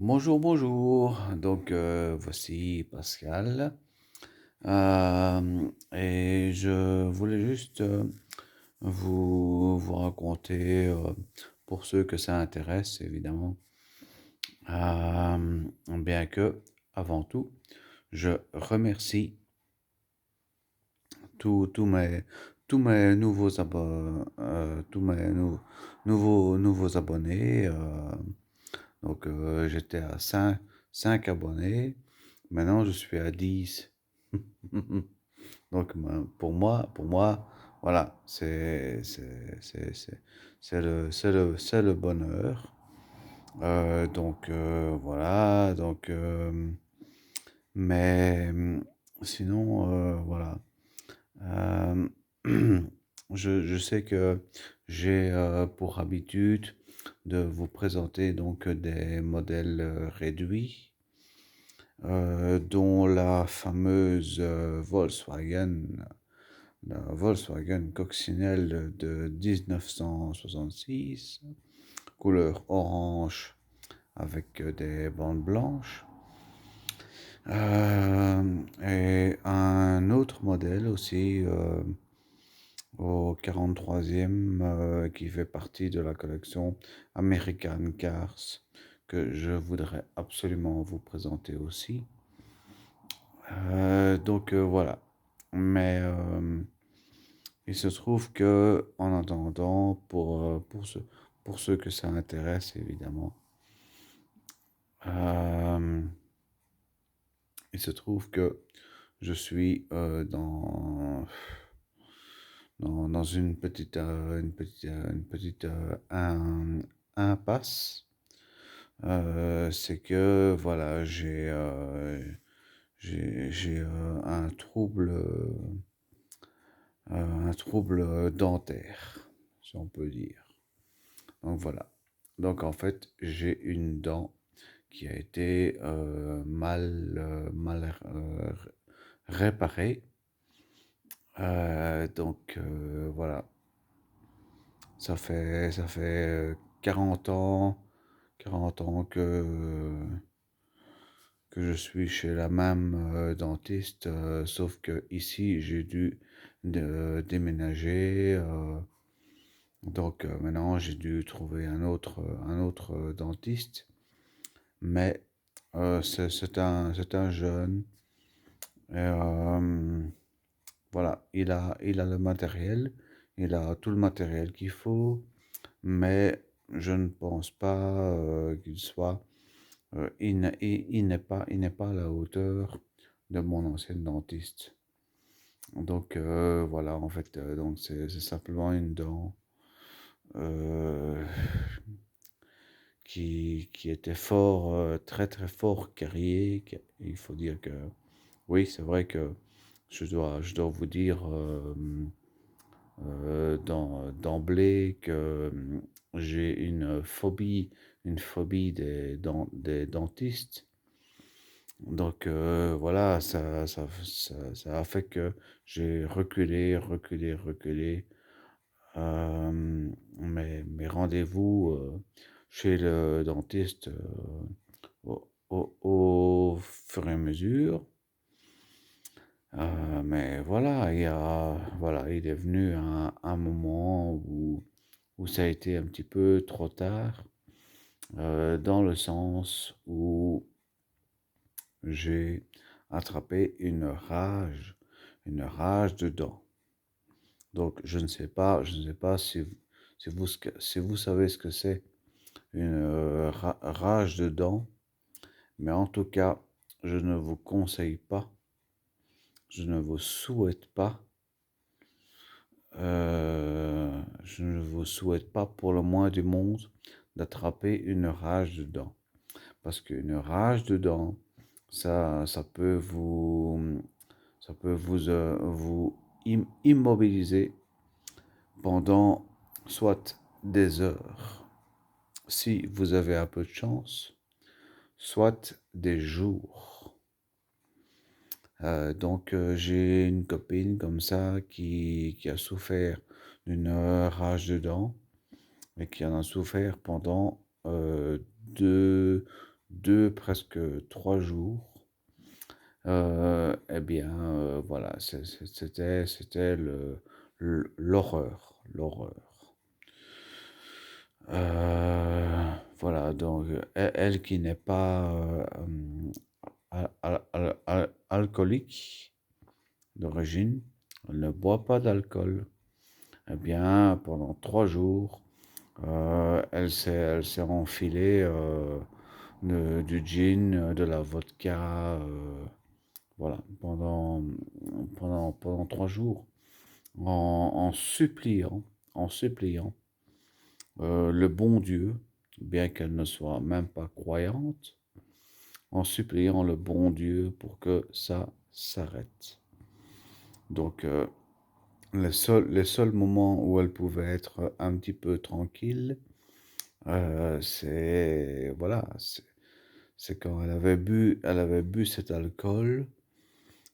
Bonjour, bonjour. Voici Pascal. Et je voulais juste vous raconter, pour ceux que ça intéresse, évidemment, bien que, avant tout, je remercie tous mes nouveaux abonnés. J'étais à 5 abonnés. Maintenant, je suis à 10. Pour moi, voilà, c'est le bonheur. Voilà. Mais sinon, voilà. Euh, je sais que j'ai pour habitude de vous présenter donc des modèles réduits, dont la Volkswagen Coccinelle de 1966, couleur orange avec des bandes blanches. Et un autre modèle aussi, au 43e, qui fait partie de la collection American Cars, que je voudrais absolument vous présenter aussi. Voilà. Mais il se trouve que, en attendant, pour ceux que ça intéresse, évidemment, euh, il se trouve que je suis dans une petite impasse. C'est que, voilà, j'ai un trouble dentaire, si on peut dire. Donc voilà. Donc en fait, j'ai une dent qui a été mal réparée. Voilà. Ça fait 40 ans, 40 ans que je suis chez la même dentiste, sauf que ici j'ai dû déménager. Maintenant j'ai dû trouver un autre dentiste, mais c'est un jeune. Et, voilà, il a le matériel, il a tout le matériel qu'il faut, mais je ne pense pas qu'il soit, il n'est pas à la hauteur de mon ancien dentiste. Voilà, en fait, c'est simplement une dent euh, qui était très très fort carriée. Il faut dire que, oui, c'est vrai que je dois vous dire d'emblée que j'ai une phobie des dentistes. Voilà, ça a fait que j'ai reculé. Mes rendez-vous chez le dentiste au fur et à mesure. Mais voilà, voilà, il est venu un moment où ça a été un petit peu trop tard, dans le sens où j'ai attrapé une rage de dents. Donc, je ne sais pas si vous savez ce que c'est une rage de dents, mais en tout cas, je ne vous conseille pas, je ne vous souhaite pas, je ne vous souhaite pas pour le moins du monde d'attraper une rage de dents. Parce qu'une rage de dents, ça peut vous immobiliser pendant soit des heures, si vous avez un peu de chance, soit des jours. J'ai une copine comme ça qui a souffert d'une rage de dents et qui en a souffert pendant 2, presque 3 jours. Eh bien, voilà, c'était l'horreur. Voilà, donc elle qui n'est pas alcoolique d'origine, elle ne boit pas d'alcool. Eh bien, pendant 3 jours, elle s'est enfilée du gin, de la vodka, voilà, pendant 3 jours, en suppliant, en suppliant le bon Dieu, bien qu'elle ne soit même pas croyante, en suppliant le bon Dieu pour que ça s'arrête. Donc, les seuls moments où elle pouvait être un petit peu tranquille, c'est quand elle avait bu cet alcool,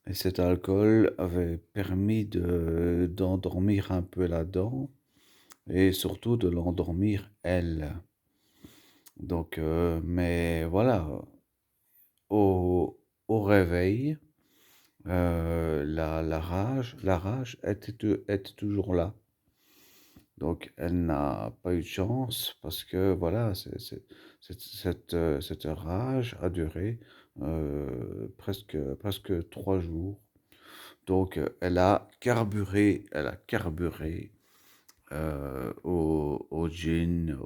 et cet alcool avait permis d'endormir un peu la dent, et surtout de l'endormir elle. Donc, mais voilà, au réveil, la rage était toujours là. Donc, elle n'a pas eu de chance parce que voilà, cette rage a duré presque 3 jours. Donc, elle a carburé au gin,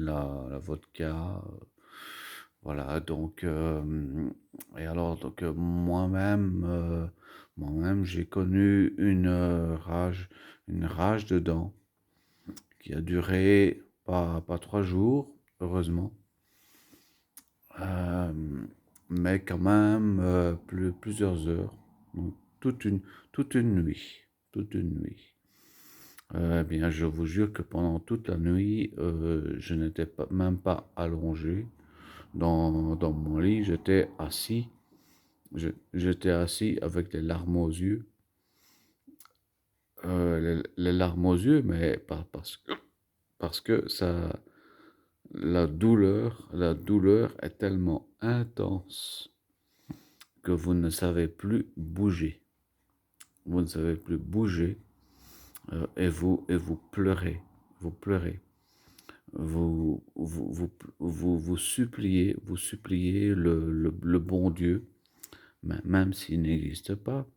la vodka. Voilà, donc, et alors, donc, moi-même, j'ai connu une rage de dents qui a duré pas 3 jours, heureusement, euh, mais quand même plusieurs heures, donc toute une, toute une nuit, toute une nuit. Eh bien, je vous jure que pendant toute la nuit, je n'étais même pas allongé dans mon lit, j'étais assis. J'étais assis avec les larmes aux yeux, les larmes aux yeux, mais pas parce que la douleur est tellement intense que vous ne savez plus bouger. Vous ne savez plus bouger, et vous pleurez. Vous pleurez. Vous suppliez le bon Dieu, même s'il n'existe pas.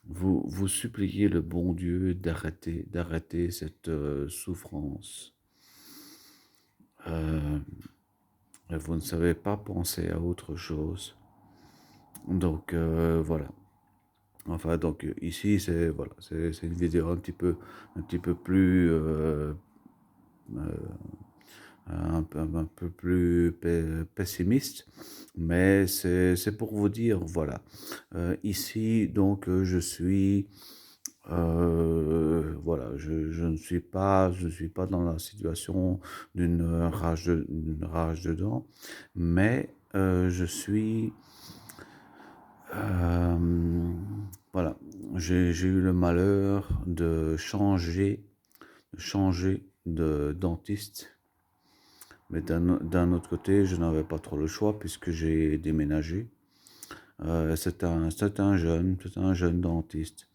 Vous suppliez le bon Dieu d'arrêter cette souffrance. Euh, et vous ne savez pas penser à autre chose. Donc, voilà. Enfin, donc ici, c'est une vidéo un petit peu plus un peu plus pessimiste, mais c'est pour vous dire, voilà. Ici, donc, voilà, je ne suis pas dans la situation d'une rage dedans, mais euh, voilà, j'ai eu le malheur de changer de dentiste. Mais d'un autre côté, je n'avais pas trop le choix puisque j'ai déménagé. C'est un jeune dentiste.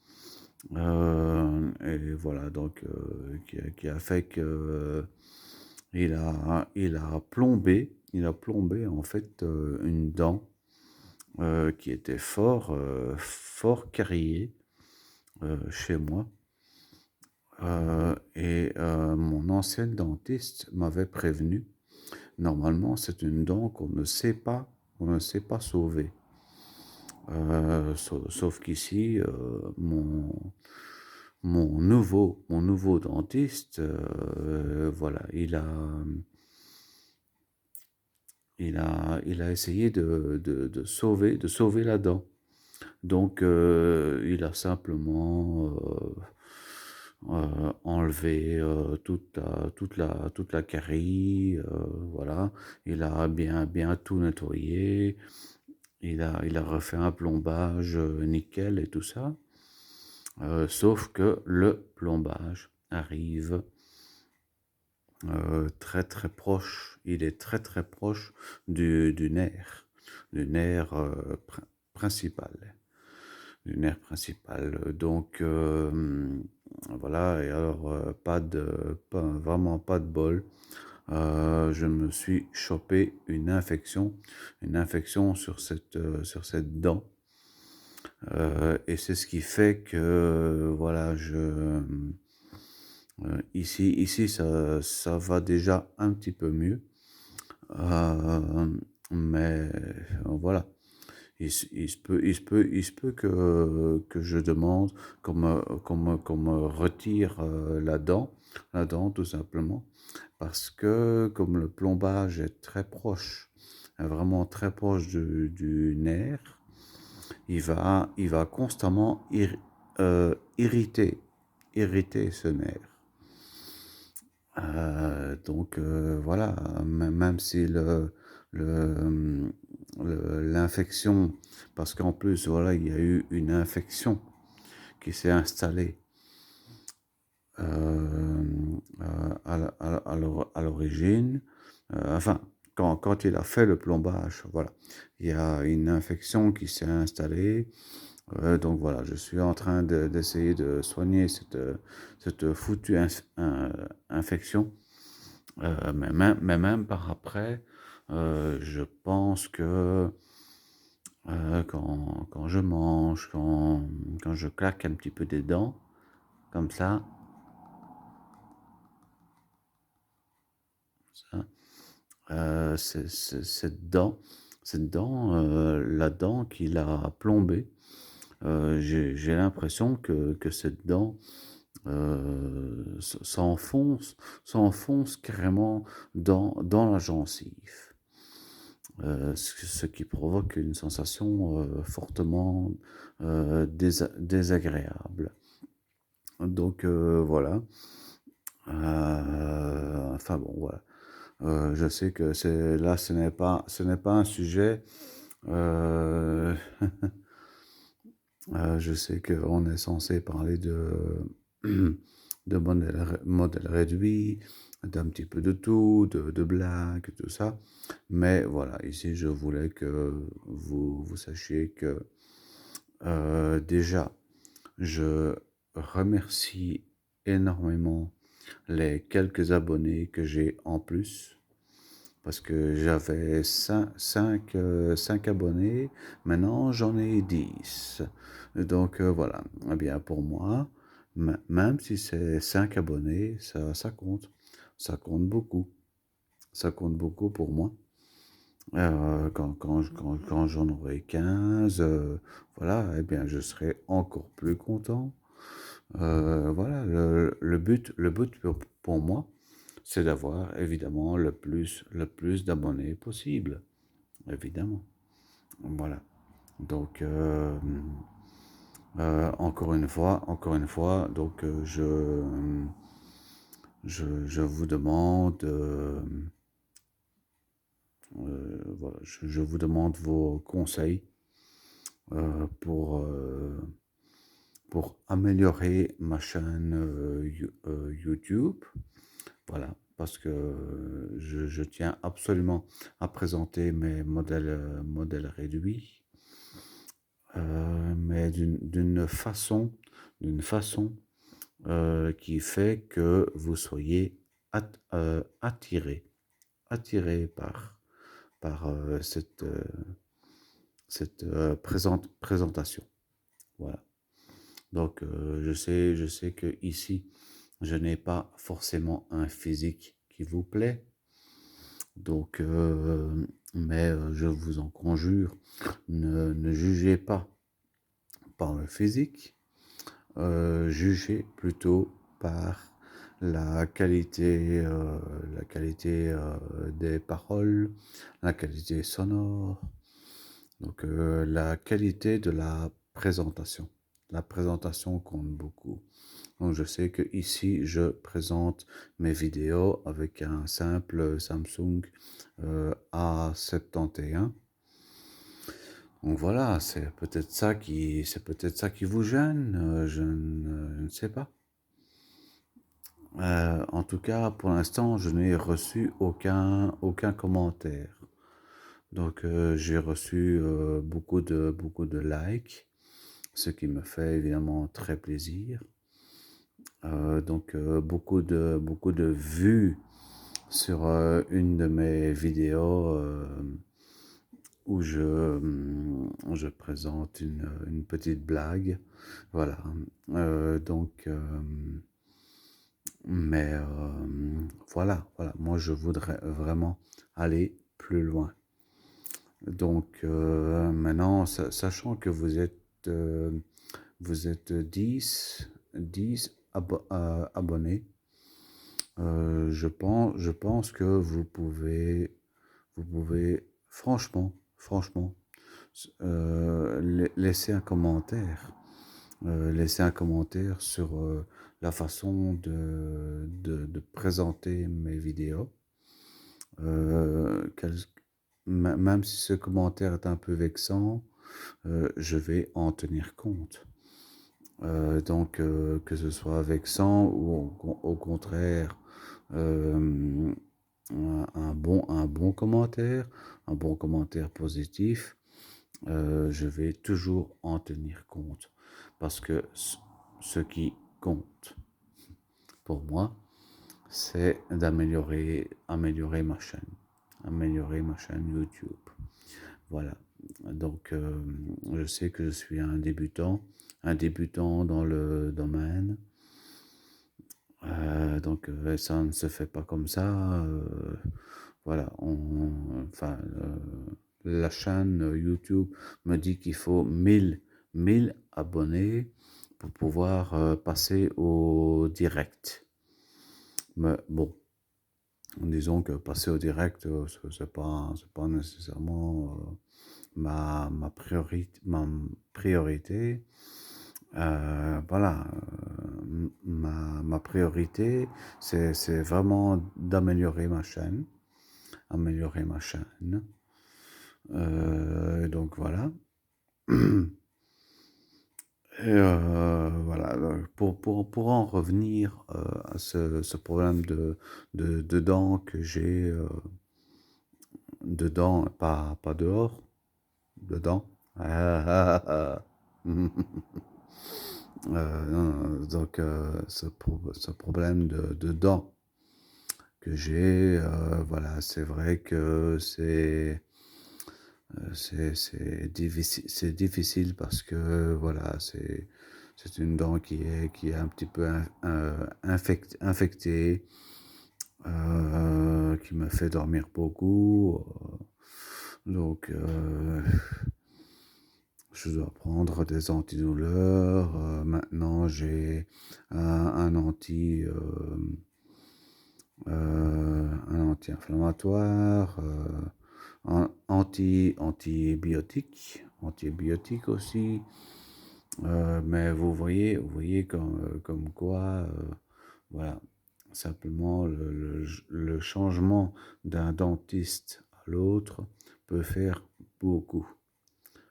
Et voilà, donc, qui a fait que il a plombé en fait une dent qui était fort carriée chez moi. Et mon ancienne dentiste m'avait prévenu. Normalement, c'est une dent qu'on ne sait pas sauver. Sauf qu'ici, mon nouveau dentiste, voilà, il a essayé de sauver la dent. Donc, il a simplement enlevé toute la carie, voilà. Il a bien tout nettoyé. Il a refait un plombage nickel et tout ça. Sauf que le plombage arrive très très proche. Il est très très proche du nerf principal, du nerf principal. Donc voilà. Et alors vraiment pas de bol. Je me suis chopé une infection sur cette dent. Et c'est ce qui fait que voilà, ici ça va déjà un petit peu mieux. Euh, mais voilà, il se peut que je demande qu'on me retire la dent tout simplement, parce que comme le plombage est très proche, vraiment très proche du nerf, il va constamment irriter ce nerf. Donc voilà, même si l'infection, parce qu'en plus, voilà, il y a eu une infection qui s'est installée à l'origine. Enfin, quand il a fait le plombage, voilà, il y a une infection qui s'est installée. Donc voilà, je suis en train d'essayer de soigner cette foutue infection. Mais même par après, je pense que quand je mange, quand je claque un petit peu des dents, comme ça, cette dent, la dent qu'il a plombée, j'ai l'impression que cette dent s'enfonce carrément dans la gencive. Ce qui provoque une sensation fortement désagréable. Donc voilà. Enfin bon, voilà. Je sais que ce n'est pas un sujet. euh, je sais qu'on est censé parler de modèle réduit, d'un petit peu de tout, de blagues, tout ça. Mais voilà, ici, je voulais que vous sachiez que déjà, je remercie énormément les quelques abonnés que j'ai en plus. Parce que j'avais 5 abonnés, maintenant j'en ai 10. Donc voilà, eh bien pour moi, même si c'est 5 abonnés, ça compte. Ça compte beaucoup. Ça compte beaucoup pour moi. Quand j'en aurai 15, voilà, eh bien je serai encore plus content. Voilà, le but pour moi, c'est d'avoir évidemment le plus d'abonnés possible, évidemment. Voilà. Donc, encore une fois, donc je vous demande, voilà, je vous demande vos conseils euh, pour, euh, pour améliorer ma chaîne YouTube. Voilà, parce que je tiens absolument à présenter mes modèles réduits, mais d'une façon qui fait que vous soyez attiré par cette présentation. Voilà. Donc, je sais que ici, je n'ai pas forcément un physique qui vous plaît. Donc, mais je vous en conjure, ne jugez pas par le physique, jugez plutôt par la qualité des paroles, la qualité sonore, donc la qualité de la présentation. La présentation compte beaucoup. Donc je sais que ici je présente mes vidéos avec un simple Samsung A71. Donc voilà, c'est peut-être ça qui vous gêne, je ne sais pas. En tout cas, pour l'instant, je n'ai reçu aucun commentaire. Donc, j'ai reçu beaucoup de likes, ce qui me fait évidemment très plaisir. Donc, beaucoup de vues sur une de mes vidéos où je présente une petite blague. Voilà. Donc, mais voilà. Moi, je voudrais vraiment aller plus loin. Donc, maintenant, sachant que vous êtes 10 abonnés, je pense que vous pouvez franchement, laisser un commentaire. Laisser un commentaire sur la façon de présenter mes vidéos. Euh, quel- Même si ce commentaire est un peu vexant, je vais en tenir compte. Donc, que ce soit vexant ou au contraire, euh, un bon commentaire positif, je vais toujours en tenir compte. Parce que ce qui compte pour moi, c'est améliorer ma chaîne YouTube. Voilà. Donc, je sais que je suis un débutant dans le domaine. Donc, ça ne se fait pas comme ça. Voilà. Enfin, la chaîne YouTube me dit qu'il faut 1000 abonnés pour pouvoir passer au direct. Mais bon, disons que passer au direct, c'est pas nécessairement ma priorité. Voilà, ma priorité, c'est vraiment d'améliorer ma chaîne, améliorer ma chaîne. Donc voilà. Et voilà, pour en revenir à ce problème de dents que j'ai dedans, pas dehors, dedans. Donc, ce problème de dents que j'ai, voilà, c'est vrai que c'est difficile parce que voilà, c'est une dent qui est un petit peu infectée, qui me fait dormir beaucoup. Donc, je dois prendre des antidouleurs. Maintenant, j'ai un un anti-inflammatoire, un antibiotique aussi. Mais vous voyez comme quoi, voilà, simplement le changement d'un dentiste à l'autre peut faire beaucoup,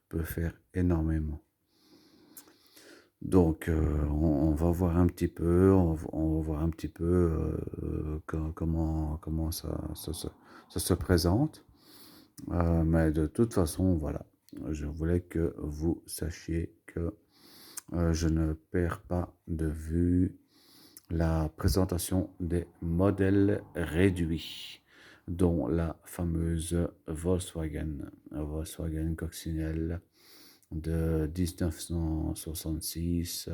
peut faire énormément. Donc, on va voir un petit peu, on va voir un petit peu comment ça se présente. Mais de toute façon, voilà, je voulais que vous sachiez que je ne perds pas de vue la présentation des modèles réduits, dont la fameuse Volkswagen Coccinelle de 1966,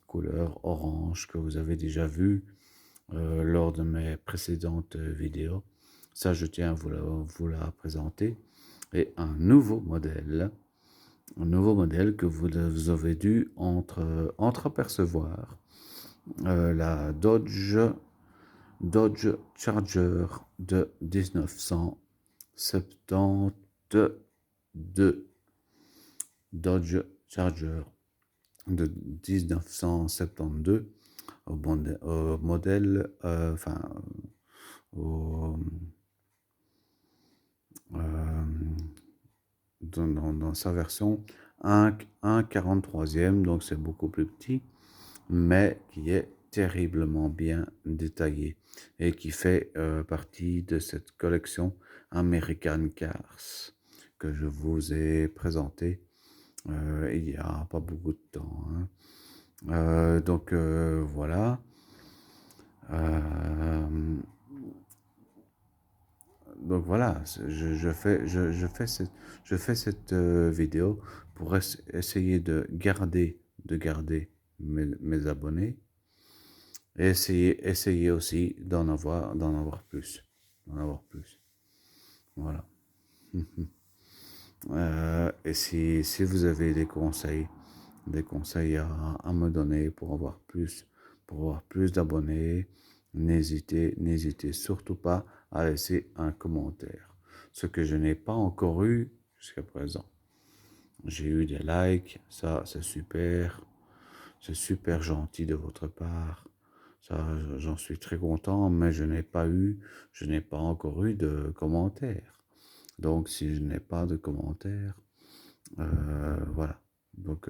couleur orange, que vous avez déjà vu lors de mes précédentes vidéos. Ça, je tiens à vous la présenter. Et un nouveau modèle que vous avez dû entreapercevoir, la Dodge Charger de 1972. Dodge Charger de 1972 au modèle, enfin, au, euh, dans sa version 1 43e, donc c'est beaucoup plus petit, mais qui est terriblement bien détaillé et qui fait partie de cette collection American Cars que je vous ai présentée il y a pas beaucoup de temps, hein. Donc voilà. Euh, donc voilà, je fais cette vidéo pour essayer de garder mes abonnés et essayer aussi d'en avoir plus, d'en avoir plus. Voilà. Et si vous avez des conseils à me donner pour avoir plus d'abonnés, n'hésitez surtout pas à laisser un commentaire. Ce que je n'ai pas encore eu jusqu'à présent. J'ai eu des likes, ça c'est super gentil de votre part. Ça, j'en suis très content, mais je n'ai pas encore eu de commentaires. Donc, si je n'ai pas de commentaires, voilà. Donc,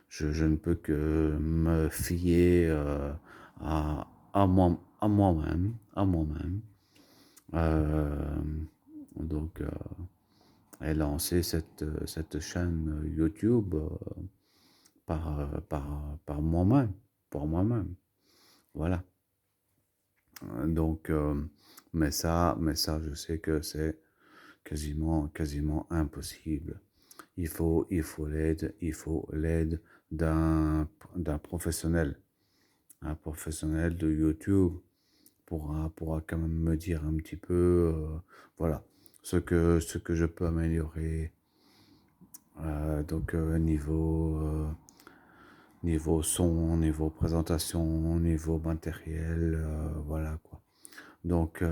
je ne peux que me fier à moi-même, à moi-même. Euh, donc, et lancer cette chaîne YouTube par moi-même, pour moi-même. Voilà. Donc, je sais que c'est quasiment impossible. Il faut l'aide d'un professionnel, un professionnel de YouTube pourra quand même me dire un petit peu, voilà, ce que je peux améliorer, donc niveau son, niveau présentation, niveau matériel, voilà quoi. Donc,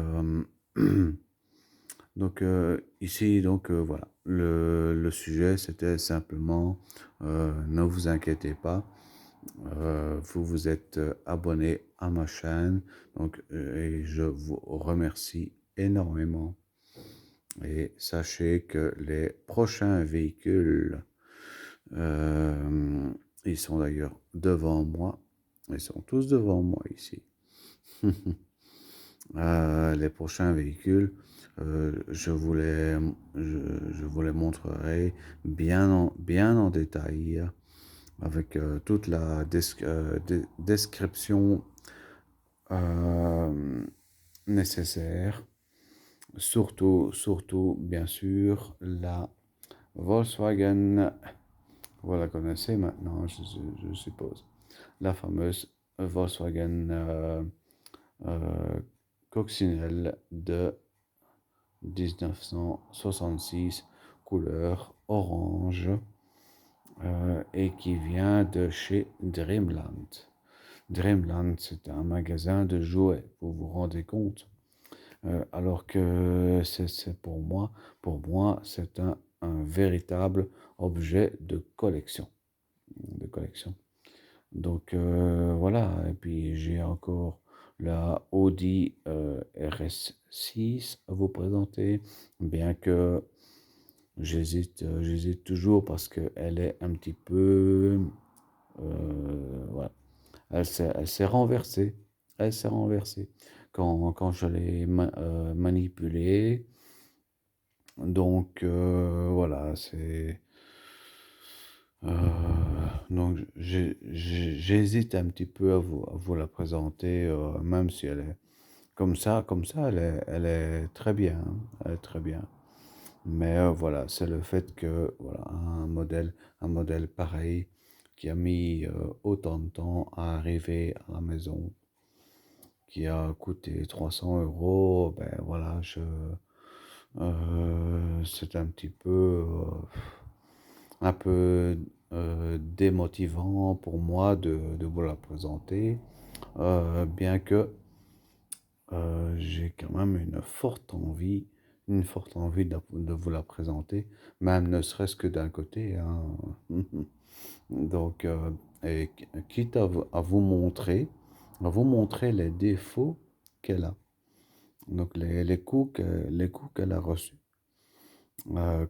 ici, voilà, le sujet c'était simplement, ne vous inquiétez pas, vous vous êtes abonné à ma chaîne, donc, et je vous remercie énormément. Et sachez que les prochains véhicules, euh, ils sont d'ailleurs devant moi, ils sont tous devant moi ici. Les prochains véhicules, je vous les montrerai bien en détail avec toute la description euh, nécessaire. Surtout, bien sûr, la Volkswagen, vous la connaissez maintenant, je suppose, la fameuse Volkswagen euh, coccinelle de 1966, couleur orange, et qui vient de chez Dreamland. Dreamland, c'est un magasin de jouets, vous vous rendez compte? Alors que c'est pour moi, c'est un véritable objet de collection. De collection. Donc voilà, et puis j'ai encore la Audi RS6 à vous présenter, bien que j'hésite toujours parce qu'elle est un petit peu, voilà, elle s'est renversée, elle s'est renversée quand je l'ai manipulée. Donc voilà, c'est donc j'hésite un petit peu à vous la présenter, même si elle est comme ça, elle est très bien, hein, elle est très bien. Mais voilà, c'est le fait que voilà, un modèle pareil qui a mis autant de temps à arriver à la maison, qui a coûté 300 euros, ben voilà, c'est un peu démotivant pour moi de vous la présenter, bien que j'ai quand même une forte envie de vous la présenter, même ne serait-ce que d'un côté, hein. Donc, et quitte à vous montrer les défauts qu'elle a, donc les coups qu'elle a reçus.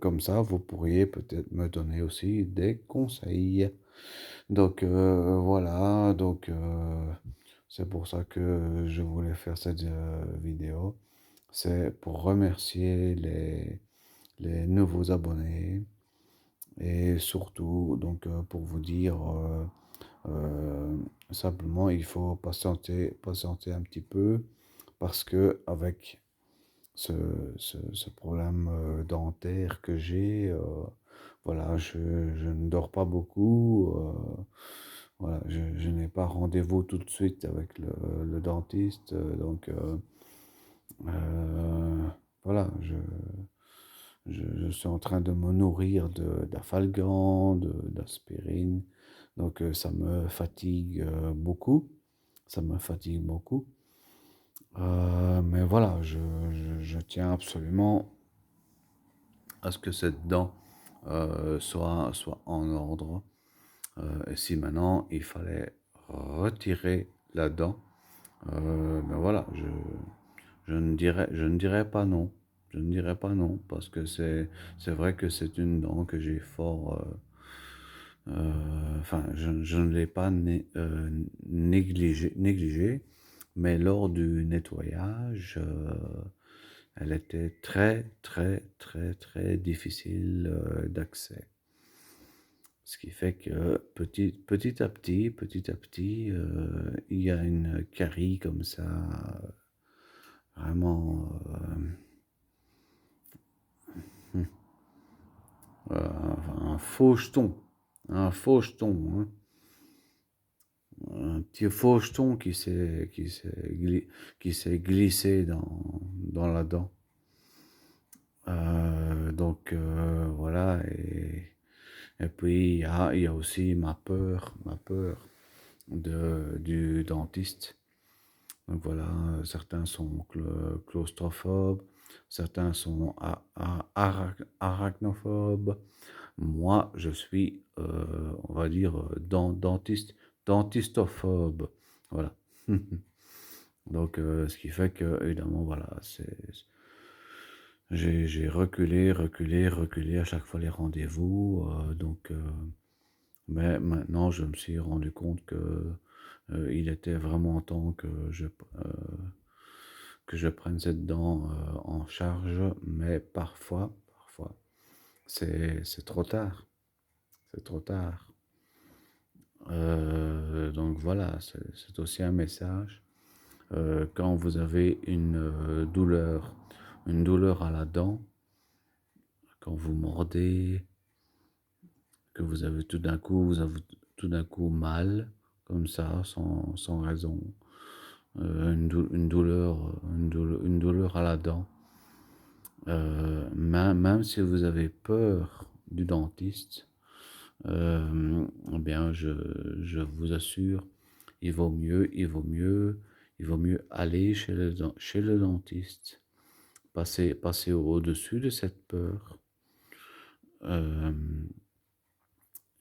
Comme ça, vous pourriez peut-être me donner aussi des conseils. Donc voilà, donc c'est pour ça que je voulais faire cette vidéo. C'est pour remercier les nouveaux abonnés et surtout donc pour vous dire euh, simplement il faut patienter un petit peu parce que avec ce, ce problème dentaire que j'ai, voilà, je ne dors pas beaucoup. Voilà, je n'ai pas rendez-vous tout de suite avec le dentiste. Donc, euh, voilà, je suis en train de me nourrir d'Afalgan, d'aspirine. Donc, ça me fatigue beaucoup. Ça me fatigue beaucoup. Mais voilà, je tiens absolument à ce que cette dent soit en ordre. Et si maintenant il fallait retirer la dent, ben voilà, je ne dirais pas non. Je ne dirais pas non, parce que c'est vrai que c'est une dent que j'ai fort. Enfin, je ne l'ai pas négligée, mais lors du nettoyage, elle était très, très, très, très difficile d'accès. Ce qui fait que petit à petit, il y a une carie comme ça, vraiment hum, un un faucheton, hein, un petit faucheton qui s'est glissé dans la dent. Donc voilà, et puis il y a aussi ma peur du dentiste. Donc voilà, certains sont claustrophobes, certains sont arachnophobes. Moi, je suis, on va dire, dentistophobe. Voilà. Donc, ce qui fait que, évidemment, voilà, j'ai reculé à chaque fois les rendez-vous. Donc, mais maintenant, je me suis rendu compte que il était vraiment temps que je prenne cette dent en charge, mais parfois, c'est trop tard. C'est trop tard. Donc voilà, c'est aussi un message. Quand vous avez une douleur à la dent, quand vous mordez, que vous avez vous avez tout d'un coup mal, comme ça, sans raison, une douleur à la dent. Même si vous avez peur du dentiste, eh bien, je vous assure, il vaut mieux aller chez le dentiste, passer au-dessus de cette peur, euh,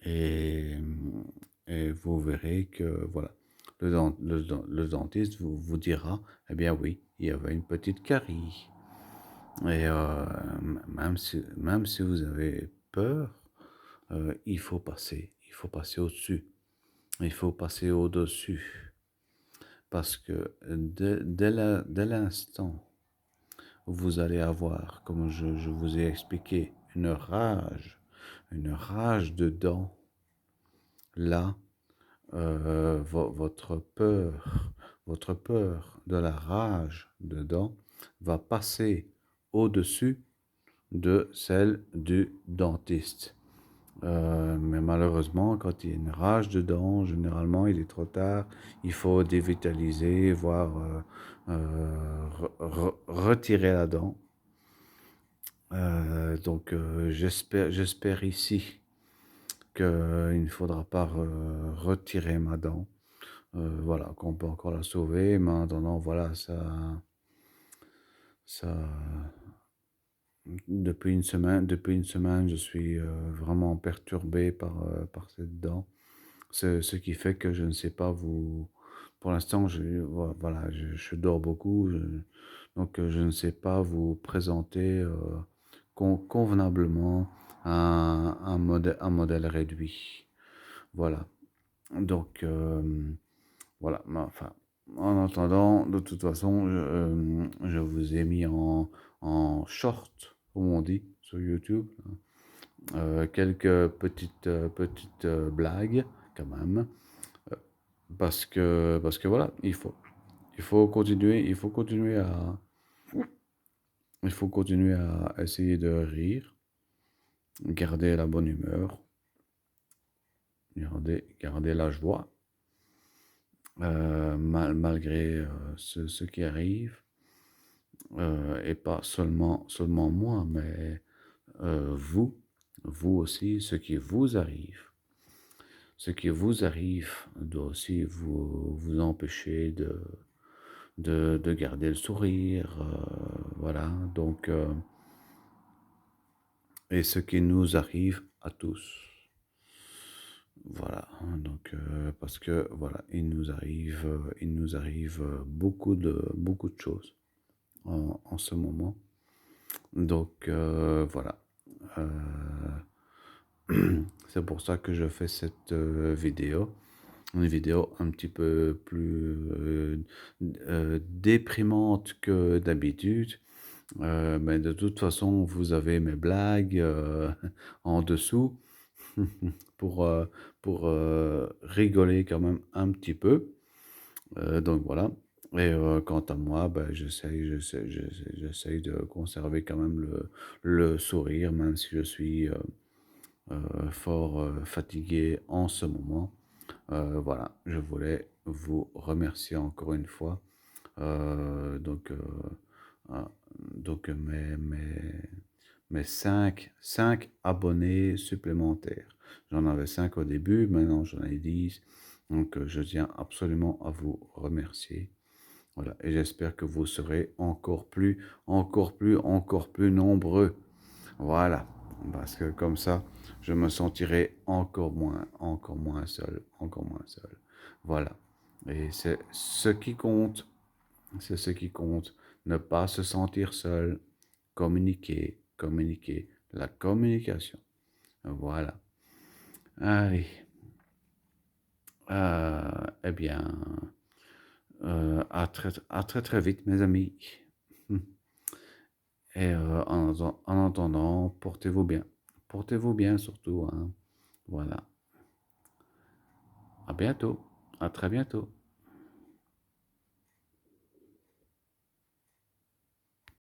et, et vous verrez que, voilà, le dentiste vous dira, eh bien oui, il y avait une petite carie. Et même si vous avez peur, il faut passer au-dessus, il faut passer au-dessus. Parce que dès l'instant où vous allez avoir, comme je vous ai expliqué, une rage de dents, là, votre peur de la rage de dents va passer au-dessus de celle du dentiste. Mais malheureusement, quand il y a une rage dedans, généralement, il est trop tard. Il faut dévitaliser, voire retirer la dent. Donc, j'espère ici qu'il ne faudra pas retirer ma dent. Voilà, qu'on peut encore la sauver. Mais en attendant, voilà, ça, depuis une semaine, je suis vraiment perturbé par cette dent. Ce qui fait que je ne sais pas vous. Pour l'instant, voilà, je dors beaucoup, donc je ne sais pas vous présenter convenablement un modèle réduit. Voilà. Donc, voilà. Enfin, en attendant, de toute façon, je vous ai mis en short, comme on dit, sur YouTube, quelques petites blagues, quand même. euh, parce que voilà, il faut continuer à essayer de rire, garder la bonne humeur, garder la joie, malgré ce qui arrive, et pas seulement moi, mais vous aussi, ce qui vous arrive doit aussi vous empêcher de garder le sourire, voilà, donc, et ce qui nous arrive à tous. Voilà, donc, parce que voilà, il nous arrive beaucoup de choses en ce moment. Donc, voilà. Euh, c'est pour ça que je fais cette vidéo. Une vidéo un petit peu plus déprimante que d'habitude. Mais de toute façon, vous avez mes blagues en dessous pour, euh, pour rigoler quand même un petit peu. Donc voilà. Et quant à moi, ben, j'essaye de conserver quand même le sourire, même si je suis fort fatigué en ce moment. Voilà, je voulais vous remercier encore une fois. Donc, euh, donc mes 5 abonnés supplémentaires. J'en avais 5 au début, maintenant j'en ai 10. Donc, je tiens absolument à vous remercier. Voilà, et j'espère que vous serez encore plus nombreux. Voilà, parce que comme ça, je me sentirai encore moins seul, encore moins seul. Voilà, et c'est ce qui compte, c'est ce qui compte. Ne pas se sentir seul, communiquer, la communication. Voilà. Allez, eh bien, à très très vite, mes amis. Et en attendant, portez-vous bien. Portez-vous bien surtout, hein. Voilà. À bientôt. À très bientôt.